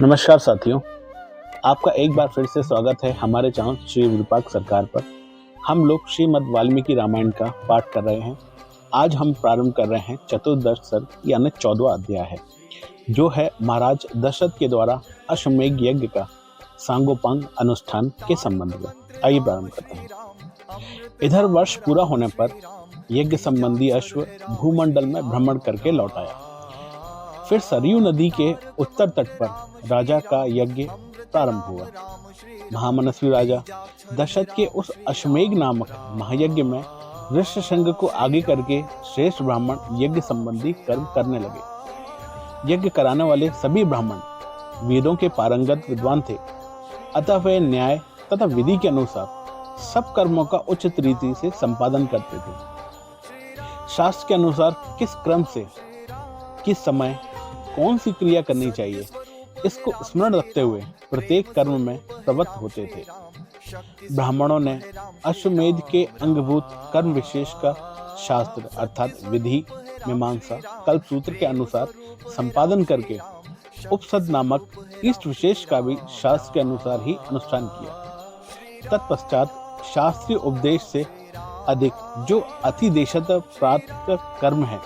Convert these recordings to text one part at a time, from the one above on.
नमस्कार साथियों, आपका एक बार फिर से स्वागत है हमारे चैनल श्री विरूपाक्ष सरकार पर। हम लोग श्रीमद् वाल्मीकि रामायण का पाठ कर रहे हैं। आज हम प्रारंभ कर रहे हैं चतुर्दश सर्ग यानी 14वां अध्याय है, जो है महाराज दशरथ के द्वारा अश्वमेध यज्ञ का सांगोपांग अनुष्ठान के संबंध में। आइए प्रारंभ करते हैं। इधर वर्ष पूरा होने पर यज्ञ संबंधी अश्व भूमंडल में भ्रमण करके लौट आया। फिर सरयू नदी के उत्तर तट पर राजा का यज्ञ प्रारंभ हुआ। महामनस्वी राजा दशरथ के उस अश्वमेध नामक महायज्ञ में ऋष्यशृंग को आगे करके श्रेष्ठ ब्राह्मण यज्ञ संबंधी कर्म करने लगे। यज्ञ कराने वाले सभी ब्राह्मण वेदों के पारंगत विद्वान थे, अतः वे न्याय तथा विधि के अनुसार सब कर्मों का उचित रीति से संपादन करते थे। शास्त्र के अनुसार किस क्रम से किस समय कौन सी क्रिया करनी चाहिए, इसको स्मरण रखते हुए प्रत्येक कर्म में प्रवृत्त होते थे। ब्राह्मणों ने अश्वमेध के अंगभूत कर्म विशेष का शास्त्र अर्थात विधि मीमांसा कल्पसूत्र के अनुसार संपादन करके उपसद नामक इष्ट विशेष का भी शास्त्र के अनुसार ही अनुष्ठान किया। तत्पश्चात शास्त्रीय उपदेश से अधिक जो अतिदेशत प्राप्त कर्म है,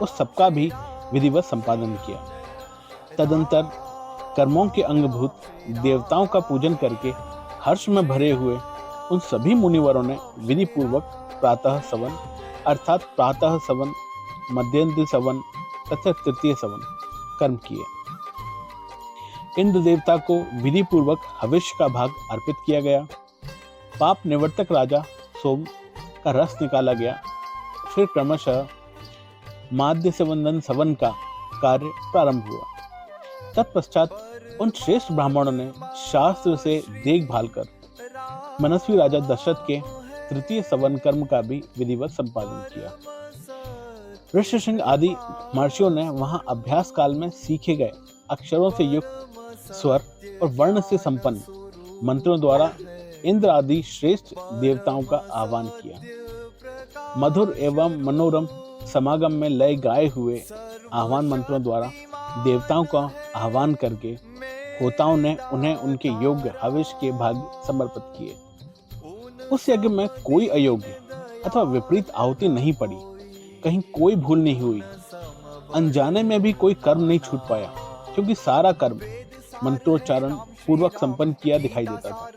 उस सबका भी विधिवत संपादन किया। तदंतर कर्मों के अंगभूत देवताओं का पूजन करके हर्ष में भरे हुए उन सभी मुनिवरों ने विधि पूर्वक प्रातः सवन अर्थात प्रातः सवन, मध्यंती सवन तथा तृतीय सवन कर्म किए। इंद्र देवता को विधि पूर्वक हविष्य का भाग अर्पित किया गया। पाप निवर्तक राजा सोम का रस निकाला गया। फिर क्रमशः माध्य संवंदन सवन का कार्य प्रारंभ हुआ। तत्पश्चात उन श्रेष्ठ ब्राह्मणों ने शास्त्र से देखभाल कर मनस्वी राजा दशरथ के तृतीय सवन कर्म का भी विधिवत संपादन किया। ऋष्यशृंग आदि महर्षियों ने वहां अभ्यास काल में सीखे गए अक्षरों से युक्त स्वर और वर्ण से संपन्न मंत्रों द्वारा इंद्र आदि श्रेष्ठ देवताओं का आह्वान किया। मधुर एवं मनोरम समागम में लय गाए हुए आह्वान मंत्रों द्वारा देवताओं का आह्वान करके होताओं ने उन्हें उनके योग्य हविष के भाग समर्पित किए। उस यज्ञ में कोई अयोग्य अथवा विपरीत आहुति नहीं पड़ी, कहीं कोई भूल नहीं हुई, अनजाने में भी कोई कर्म नहीं छूट पाया, क्योंकि सारा कर्म मंत्रोच्चारण पूर्वक संपन्न किया दिखाई देता था।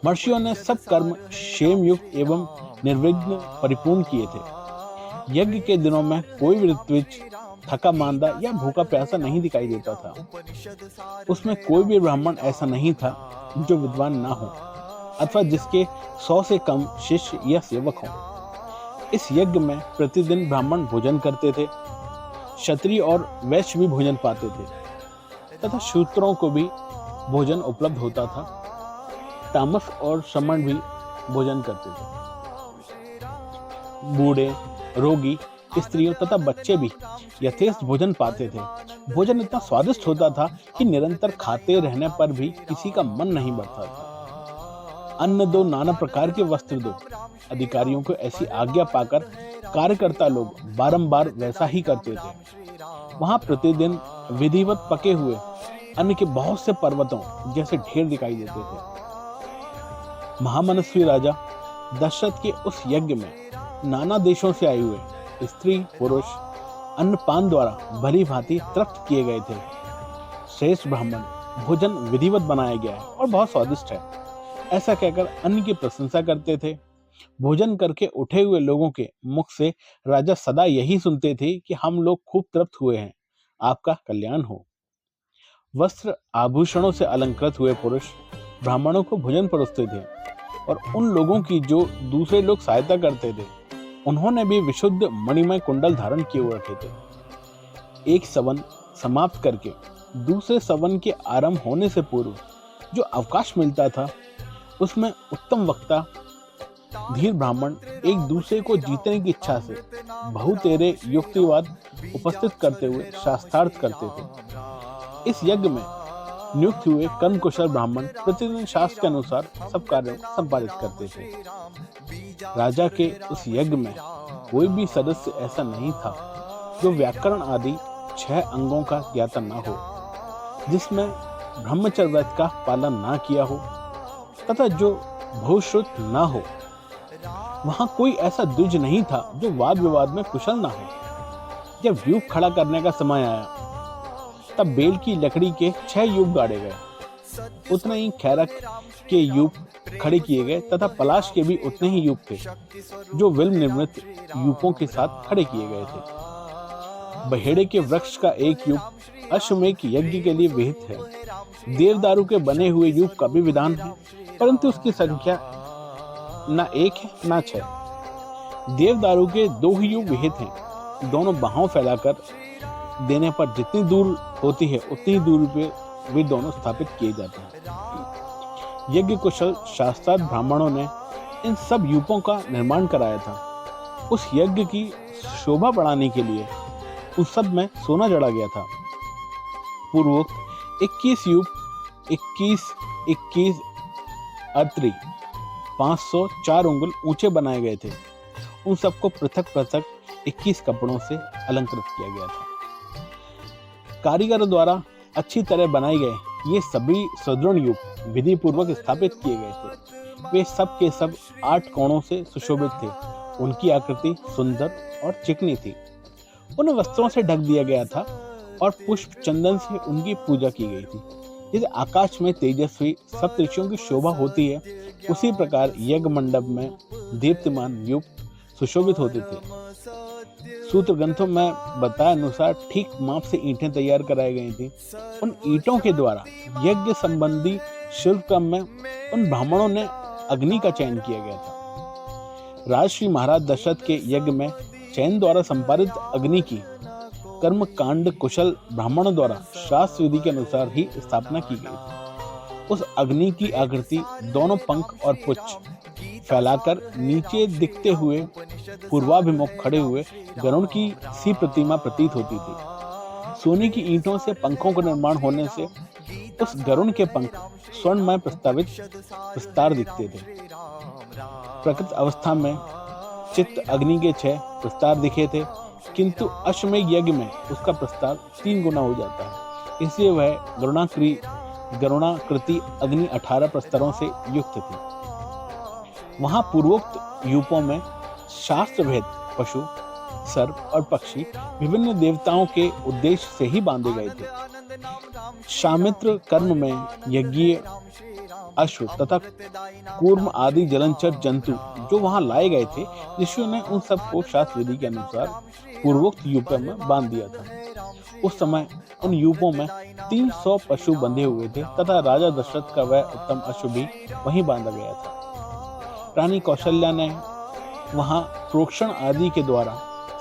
महर्षियों ने सब कर्म क्षेम युक्त एवं निर्विघ्न परिपूर्ण किए थे। यज्ञ के दिनों में कोई भी ऋत्विज थका मांदा या भूखा प्यासा नहीं दिखाई देता था। उसमें कोई भी ब्राह्मण ऐसा नहीं था जो विद्वान ना हो अथवा जिसके 100 से कम शिष्य या सेवक हों। इस यज्ञ में प्रतिदिन ब्राह्मण भोजन करते थे, क्षत्रिय और वैश्य भी भोजन पाते थे तथा शूद्रों को भी भोजन उपलब्ध होता था। तामस और श्रमण भी भोजन करते थे। बूढ़े, रोगी, स्त्रियों तथा बच्चे भी यथेष्ट भोजन पाते थे। भोजन इतना स्वादिष्ट होता था कि निरंतर खाते रहने पर भी किसी का मन नहीं बढ़ता था। अन्न दो, नाना प्रकार के वस्त्र दो। अधिकारियों को ऐसी आज्ञा पाकर कार्यकर्ता लोग बारंबार वैसा ही करते थे। वहां प्रतिदिन विधिवत पके हुए अन्न के बहुत से पर्वतों जैसे ढेर दिखाई देते थे। महामनस्वी राजा दशरथ के उस यज्ञ में नाना देशों से आए हुए स्त्री पुरुष अन्नपान द्वारा भली भांति तृप्त किए गए थे। श्रेष्ठ ब्राह्मण भोजन विधिवत बनाया गया है और बहुत स्वादिष्ट है, ऐसा कहकर अन्न की प्रशंसा करते थे। भोजन करके उठे हुए लोगों के मुख से राजा सदा यही सुनते थे कि हम लोग खूब तृप्त हुए हैं, आपका कल्याण हो। वस्त्र आभूषणों से अलंकृत हुए पुरुष ब्राह्मणों को भोजन परोसते थे और उन लोगों की जो दूसरे लोग सहायता करते थे, उन्होंने भी विशुद्ध मणिमय कुंडल धारण किए हुए रखे थे। एक सवन समाप्त करके दूसरे सवन के आरंभ होने से पूर्व जो अवकाश मिलता था, उसमें उत्तम वक्ता धीर ब्राह्मण एक दूसरे को जीतने की इच्छा से बहुतेरे युक्तिवाद उपस्थित करते हुए शास्त्रार्थ करते थे। इस यज्ञ में नियुक्त हुए कर्म कुशल ब्राह्मण प्रतिदिन शास्त्र के अनुसार सब कार्यों को संपादित करते थे। राजा के उस यज्ञ में कोई भी सदस्य ऐसा नहीं था जो व्याकरण आदि 6 अंगों का ज्ञाता न हो। जिसमें ब्रह्मचर्य व्रत का पालन ना किया हो तथा जो भूश्रुत ना हो। वहां कोई ऐसा द्विज नहीं था जो वाद विवाद में कुशल ना हो। जब यूप खड़ा करने का समय आया तब बेल की लकड़ी के 6 यूप गाड़े गए। उतने ही खैरक के यूप खड़े किए गए तथा पलाश के भी उतने ही यूप थे जो विल्म निर्मित यूपों के साथ खड़े किए गए थे। बहेड़े के वृक्ष का एक यूप अश्वमेघ यज्ञ के लिए विहित है। देवदारू के बने हुए यूप का भी विधान है, परंतु उसकी संख्या न 1 है न 6। देवदारू के 2 ही यूप विहित हैं। दोनों बाहों फैलाकर देने पर जितनी दूर होती है उतनी ही दूरी पे वे दोनों स्थापित किए जाते हैं। यज्ञ कुशल शास्त्रार्थ ब्राह्मणों ने इन सब यूपों का निर्माण कराया था। उस यज्ञ की शोभा बढ़ाने के लिए उस सब में सोना जड़ा गया था। पूर्वोक्त 21 यूप 21 अत्री 504 उंगल ऊंचे बनाए गए थे। उन सबको पृथक पृथक 21 कपड़ों से अलंकृत किया गया था। कारीगरों द्वारा अच्छी तरह बनाए गए ये सभी सुदृढ़ यूप विधि पूर्वक स्थापित किए गए थे। वे सब के सब 8 कोणों से सुशोभित थे। उनकी आकृति सुंदर और चिकनी थी। उन्हें वस्त्रों से ढक दिया गया था और पुष्प चंदन से उनकी पूजा की गई थी। जैसे आकाश में तेजस्वी सप्तऋषियों की शोभा होती है, उसी प्रकार यज्ञ मंडप में दीप्तिमान यूप सुशोभित होते थे। सूत्र ग्रंथों में बताए अनुसार ठीक माप से ईंटें तैयार कराई गई थी। उन ईंटों के द्वारा यज्ञ संबंधी शिल्प कर्म में उन ब्राह्मणों ने अग्नि का चयन किया गया था। राजश्री महाराज दशरथ के यज्ञ में चयन द्वारा संपादित अग्नि की कर्म कांड कुशल ब्राह्मणों द्वारा शास्त्र विधि के अनुसार ही स्थापना की गई थी। उस अग्नि की आकृति दोनों पंख और पुच्छ फैलाकर नीचे दिखते हुए पूर्वाभिमुख खड़े हुए गरुड़ की सी प्रतिमा प्रतीत होती थी। सोने की ईंटों से पंखों का निर्माण होने से उस गरुड़ के पंख स्वर्णमय विस्तार दिखते थे। प्रकृत अवस्था में चित्त अग्नि के 6 प्रस्तार दिखे थे, किंतु अश्वमेघ यज्ञ में उसका प्रस्तार 3 गुना हो जाता है। इसलिए वह गरुणाकृति अग्नि 18 प्रस्तरों से युक्त थी। वहां पूर्वोक्त यूपों में शास्त्र भेद पशु, सर्प और पक्षी विभिन्न देवताओं के उद्देश्य से ही बांधे गए थे। शामित्र कर्म में यज्ञीय अश्व तथा कूर्म आदि जलनचर जंतु जो वहां लाए गए थे, ऋषियों ने उन सबको शास्त्र विधि के अनुसार पूर्वोक्त यूपों में बांध दिया था। उस समय उन यूपों में 300 पशु बंधे हुए थे तथा राजा दशरथ का वह उत्तम अश्व भी वहीं बांधा गया था। रानी कौशल्या ने वहां प्रोक्षण आदि के द्वारा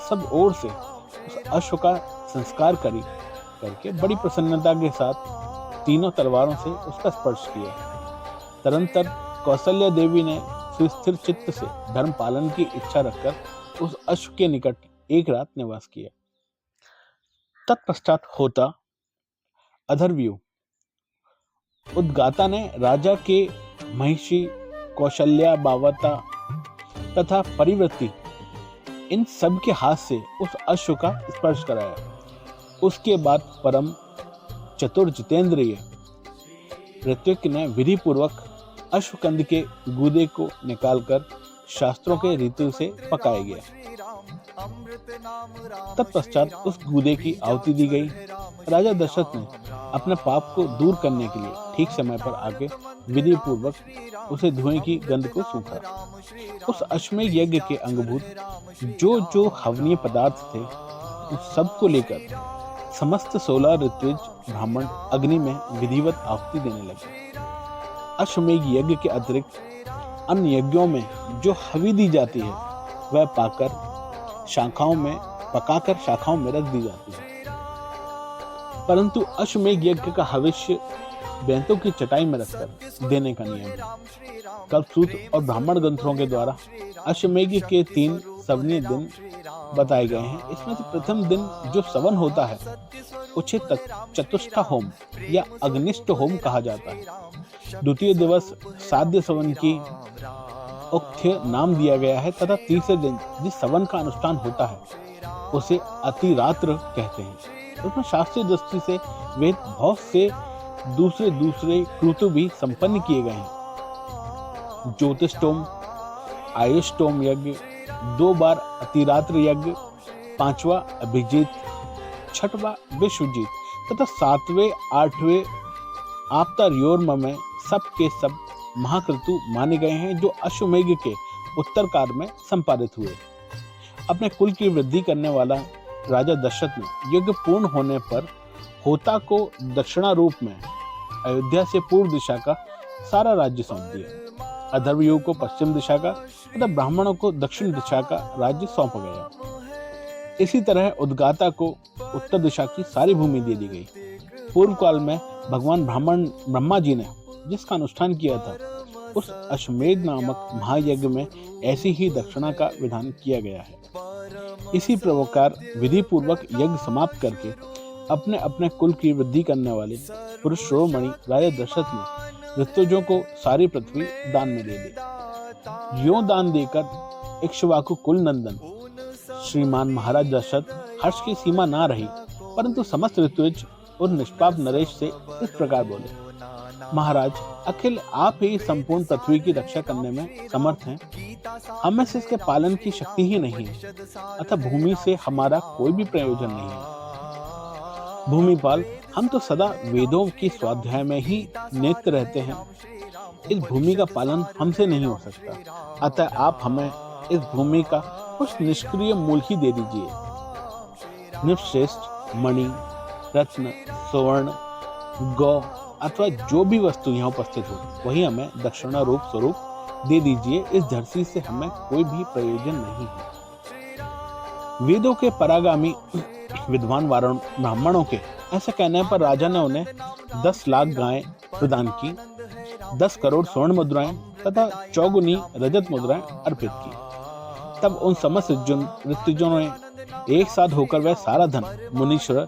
सब ओर से उस अश्व का संस्कार करके बड़ी प्रसन्नता के साथ तीनों तलवारों से उसका स्पर्श किया। तदंतर कौशल्या देवी ने सुस्थिर चित्त से धर्म पालन की इच्छा रखकर उस अश्व के निकट एक रात निवास किया। तत्पश्चात होता अधर्व्यूह। उद्गाता ने राजा के महिषी, कौशल्या, बावता तथा परिवृत्ति इन सब के हाथ से उस अश्व का स्पर्श कराया। उसके बाद परम चतुर जितेंद्रिय ऋत्विक ने विधि पूर्वक अश्वकंद के गूदे को निकालकर शास्त्रों के रीति से पकाया गया। तत्पश्चात उस गूदे की आहुति दी गई। राजा दशरथ ने अपने पाप को दूर करने के लिए ठीक समय पर आके विधि पूर्वक उसे धुएं की गंध को सूखा। उस अश्वमेघ यज्ञ के अंगभूत जो जो हवनीय पदार्थ थे, उस सब को लेकर समस्त 16 ऋत्विज ब्राह्मण अग्नि में विधिवत आहुति देने लगे। अश्वमेघ यज्ञ के अतिरिक्त अन्य यज्ञों में जो हवि दी जाती है, वह पकाकर शाखाओं में रख दी जाती है। परंतु अश्वमेघ यज्ञ का हविष्य बेंतों की चटाई में रखकर देने का नियम है। कल्पसूत्र और ब्राह्मण ग्रंथों के द्वारा अश्वमेघ के 3 सवनीय दिन बताए गए हैं। इसमें से प्रथम दिन जो सवन होता है उसे चतुष्टा होम या अग्निष्ट होम कहा जाता है। द्वितीय दिवस साध्य सवन की उक्थ्य नाम दिया गया है तथा तीसरे दिन जिस सवन का अनुष्ठान होता है उसे अतिरात्र कहते हैं। उसमें शास्त्रीय दृष्टि से वेद बहुत से दूसरे कृतु भी संपन्न किए गए हैं। ज्योतिषोम, आयुष्टोम यज्ञ, 2 बार अतिरात्र यज्ञ, 5वां अभिजीत, 6वां विश्वजीत तथा 7वें 8वें आपतार्योर्म में सब के सब महाकृतु माने गए हैं, जो अश्वमेघ के उत्तर काल में संपादित हुए। अपने कुल की वृद्धि करने वाला राजा दशरथ ने यज्ञ पूर्ण होने पर होता को दक्षिणा रूप में अयोध्या से पूर्व दिशा का सारा राज्य सौंप दिया। अधर्वयुग को पश्चिम दिशा का तथा ब्राह्मणों को दक्षिण दिशा का राज्य सौंपा गया। इसी तरह उद्गाता को उत्तर दिशा की सारी भूमि दे दी गई। पूर्व काल में भगवान ब्रह्मा जी ने जिसका अनुष्ठान किया था, उस अश्वमेध नामक महायज्ञ में ऐसी ही दक्षिणा का विधान किया गया है। इसी प्रकार विधि पूर्वक यज्ञ समाप्त करके अपने अपने कुल की वृद्धि करने वाले पुरुष शिरोमणि राजा दशरथ ने ऋतुजों को सारी पृथ्वी दान में दे दी। यों दान देकर इक्ष्वाकु कुल नंदन श्रीमान महाराज दशरथ हर्ष की सीमा ना रही, परंतु समस्त ऋतुज और निष्पाप नरेश से इस प्रकार बोले, महाराज, अखिल आप ही संपूर्ण पृथ्वी की रक्षा करने में समर्थ हैं। हमें से इसके पालन की शक्ति ही नहीं है, अतः भूमि से हमारा कोई भी प्रयोजन नहीं है। भूमिपाल, हम तो सदा वेदों की स्वाध्याय में ही नित्य रहते हैं। इस भूमि का पालन हमसे नहीं हो सकता, अतः आप हमें इस भूमि का कुछ निष्क्रिय मूल ही दे दीजिए। निश्रेष्ठ मणि, रत्न, स्वर्ण, गौ अथवा जो भी वस्तु यहाँ उपस्थित हो, वही हमें दक्षिणा रूप स्वरूप दे दीजिए। इस धरती से हमें कोई भी प्रयोजन नहीं है। वेदों के परागामी विद्वान ब्राह्मणों के ऐसे कहने पर राजा ने उन्हें 10 लाख गायें प्रदान की, 10 करोड़ स्वर्ण मुद्राएं तथा 4 रजत मुद्राएं अर्पित की। तब उन समस्त ऋतुजों ने एक साथ होकर वह सारा धन मुनीश्वर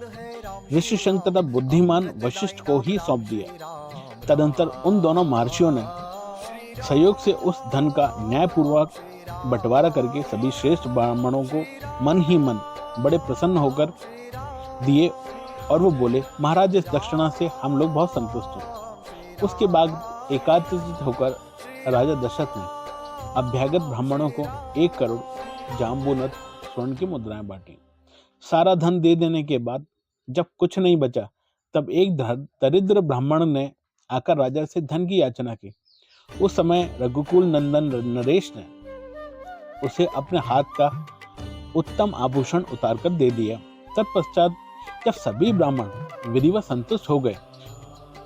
ऋषिशंक तथा बुद्धिमान वशिष्ठ को ही सौंप दिया। तदंतर उन दोनों महर्षियों ने सहयोग से उस धन का न्यायपूर्वक बंटवारा करके सभी श्रेष्ठ ब्राह्मणों को मन ही मन बड़े प्रसन्न होकर दिए, और वो बोले, महाराज, इस दक्षिणा से हम लोग बहुत संतुष्ट हैं। उसके बाद एकात्रित होकर राजा दशरथ ने अभ्यागत ब्राह्मणों को 1 करोड़ जाम्बूनद स्वर्ण की मुद्राएं बांटी। सारा धन दे देने के बाद जब कुछ नहीं बचा, तब एक दरिद्र ब्राह्मण ने आकर राजा से धन की याचना की। उस समय रघुकुल नंदन नरेश ने उसे अपने हाथ का उत्तम आभूषण उतारकर दे दिया। तत्पश्चात जब सभी ब्राह्मण विधिवत संतुष्ट हो गए,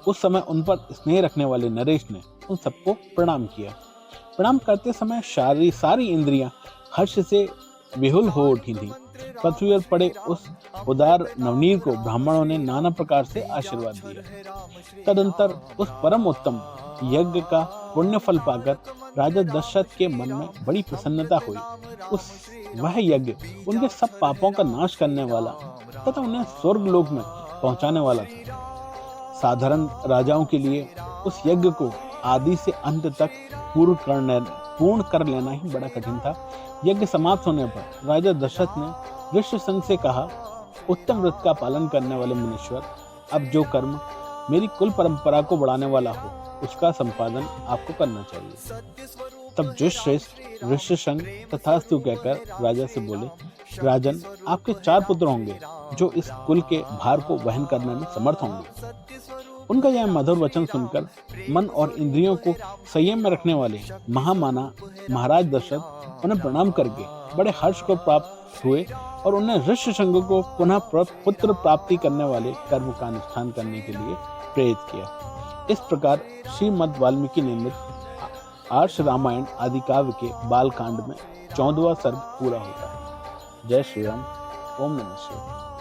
उस समय उन पर स्नेह रखने वाले नरेश ने उन सबको प्रणाम किया। प्रणाम करते समय सारी इंद्रियां हर्ष से विहुल हो उठी थी। पृथ्वी पर पड़े उस उदार नवनीर को ब्राह्मणों ने नाना प्रकार से आशीर्वाद दिया। तदंतर उस परम उत्तम यज्ञ का पुण्य फल पाकर राजा दशरथ के मन में बड़ी प्रसन्नता हुई। वह यज्ञ उनके सब पापों का नाश करने वाला तथा उन्हें स्वर्ग लोक में पहुंचाने वाला था। साधारण राजाओं के लिए उस यज्ञ को आदि से अंत तक पूर्ण कर लेना ही बड़ा कठिन था। यज्ञ समाप्त होने पर राजा दशरथ ने ऋष्यशृंग से कहा, उत्तम व्रत का पालन करने वाले मुनीश्वर, अब जो कर्म मेरी कुल परंपरा को बढ़ाने वाला हो, उसका संपादन आपको करना चाहिए। तब श्रेष्ठ ऋष्यशृंग तथास्तु कहकर राजा से बोले, राजन, आपके 4 पुत्र होंगे जो इस कुल के भार को वहन करने में समर्थ होंगे। उनका यह मधुर वचन सुनकर मन और इंद्रियों को संयम में रखने वाले महामाना महाराज दशरथ उन्हें प्रणाम करके बड़े हर्ष को प्राप्त हुए और उन्हें ऋष्यशृंग को पुनः पुत्र प्राप्ति करने वाले कर्म का अनुष्ठान करने के लिए प्रेरित किया। इस प्रकार श्रीमद् वाल्मीकि निर्मित आर्ष रामायण आदि काव्य के बाल कांड में 14वां सर्ग पूरा होता है। जय श्री राम। ओम नमः शिवाय।